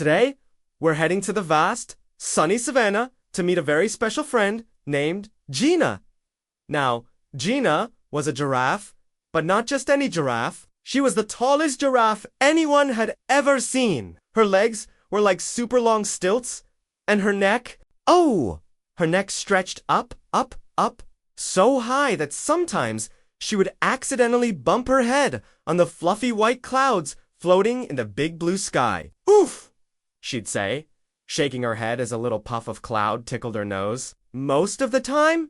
Today, we're heading to the vast, sunny savannah to meet a very special friend named Gina. Now, Gina was a giraffe, but not just any giraffe. She was the tallest giraffe anyone had ever seen. Her legs were like super long stilts, and her neck, her neck stretched up, so high that sometimes she would accidentally bump her head on the fluffy white clouds floating in the big blue sky. Oof, she'd say, shaking her head as a little puff of cloud tickled her nose. Most of the time,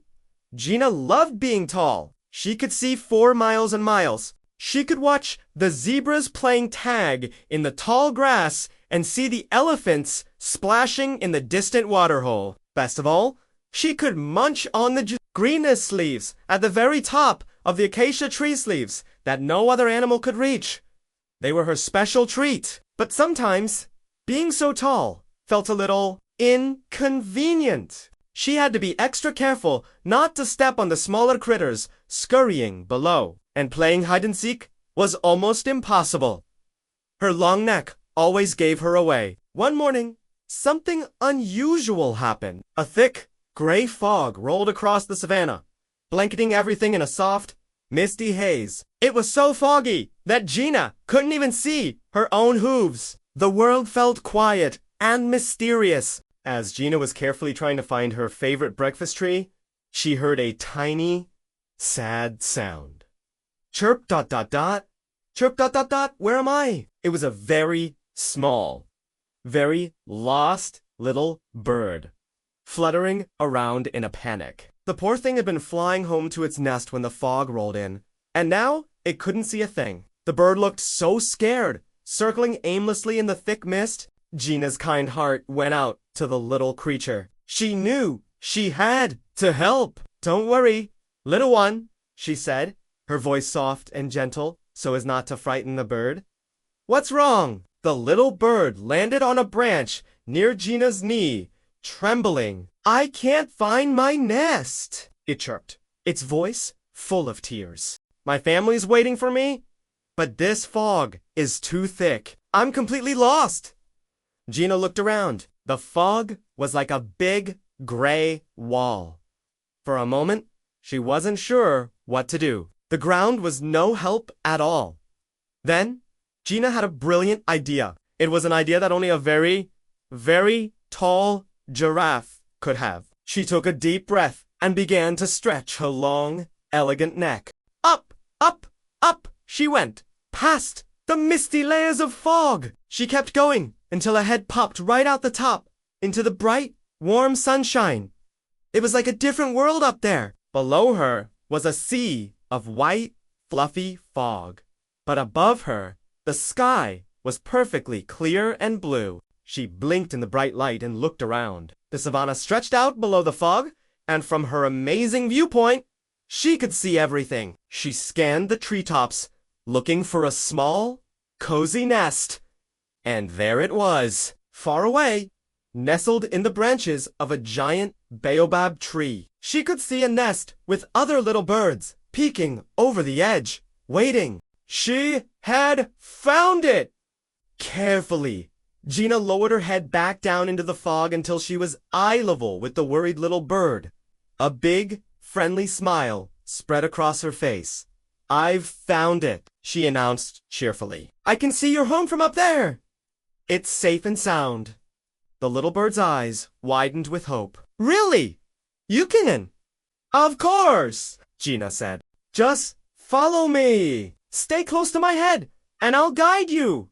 Gina loved being tall. She could see 4 miles and miles. She could watch the zebras playing tag in the tall grass and see the elephants splashing in the distant waterhole. Best of all, she could munch on the greenest leaves at the very top of the acacia tree leaves that no other animal could reach. They were her special treat. But sometimes, being so tall felt a little inconvenient. She had to be extra careful not to step on the smaller critters scurrying below, and playing hide-and-seek was almost impossible. Her long neck always gave her away. One morning, something unusual happened. A thick, gray fog rolled across the savannah, blanketing everything in a soft, misty haze. It was so foggy that Gina couldn't even see her own hooves. The world felt quiet and mysterious. As Gina was carefully trying to find her favorite breakfast tree, she heard a tiny, sad sound. Chirp ... Chirp ... Where am I? It was a very small, very lost little bird, fluttering around in a panic. The poor thing had been flying home to its nest when the fog rolled in, and now it couldn't see a thing. The bird looked so scared, circling aimlessly in the thick mist. Gina's kind heart went out to the little creature. She knew she had to help. "Don't worry, little one," she said, her voice soft and gentle so as not to frighten the bird. "What's wrong?" The little bird landed on a branch near Gina's knee, trembling. "I can't find my nest," it chirped, its voice full of tears. "My family's waiting for me, but this fog is too thick. I'm completely lost." Gina looked around. The fog was like a big, gray wall. For a moment, she wasn't sure what to do. The ground was no help at all. Then, Gina had a brilliant idea. It was an idea that only a very, very tall giraffe could have. She took a deep breath and began to stretch her long, elegant neck. Up, she went, past the misty layers of fog. She kept going until her head popped right out the top into the bright, warm sunshine. It was like a different world up there. Below her was a sea of white, fluffy fog. But above her, the sky was perfectly clear and blue. She blinked in the bright light and looked around. The savannah stretched out below the fog, and from her amazing viewpoint, she could see everything. She scanned the treetops, looking for a small, cozy nest. And there it was, far away, nestled in the branches of a giant baobab tree. She could see a nest with other little birds peeking over the edge, waiting. She had found it! Carefully, Gina lowered her head back down into the fog until she was eye level with the worried little bird. A big, friendly smile spread across her face. "I've found it," she announced cheerfully. "I can see your home from up there. It's safe and sound." The little bird's eyes widened with hope. "Really? You can?" "Of course," Gina said. "Just follow me. Stay close to my head, and I'll guide you."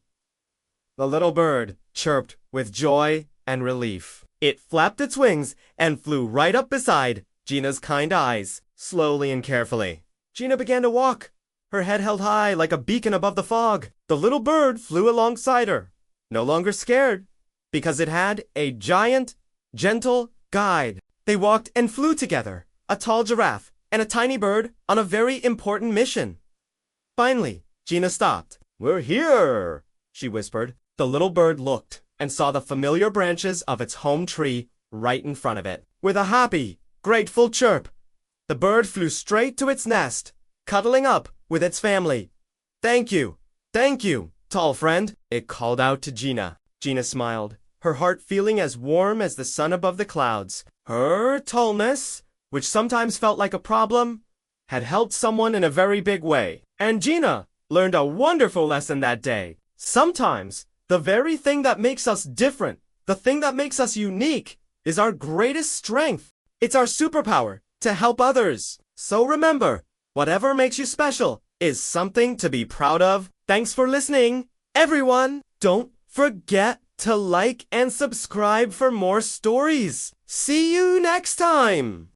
The little bird chirped with joy and relief. It flapped its wings and flew right up beside Gina's kind eyes, slowly and carefully. Gina began to walk, her head held high like a beacon above the fog. The little bird flew alongside her, no longer scared, because it had a giant, gentle guide. They walked and flew together, a tall giraffe and a tiny bird on a very important mission. Finally, Gina stopped. "We're here," she whispered. The little bird looked and saw the familiar branches of its home tree right in front of it. With a happy, grateful chirp, the bird flew straight to its nest, cuddling up with its family. Thank you, tall friend," it called out to Gina. Gina smiled, her heart feeling as warm as the sun above the clouds. Her tallness, which sometimes felt like a problem, had helped someone in a very big way. And Gina learned a wonderful lesson that day. Sometimes, the very thing that makes us different, the thing that makes us unique, is our greatest strength. It's our superpower to help others. So remember, whatever makes you special is something to be proud of. Thanks for listening, everyone. Don't forget to like and subscribe for more stories. See you next time.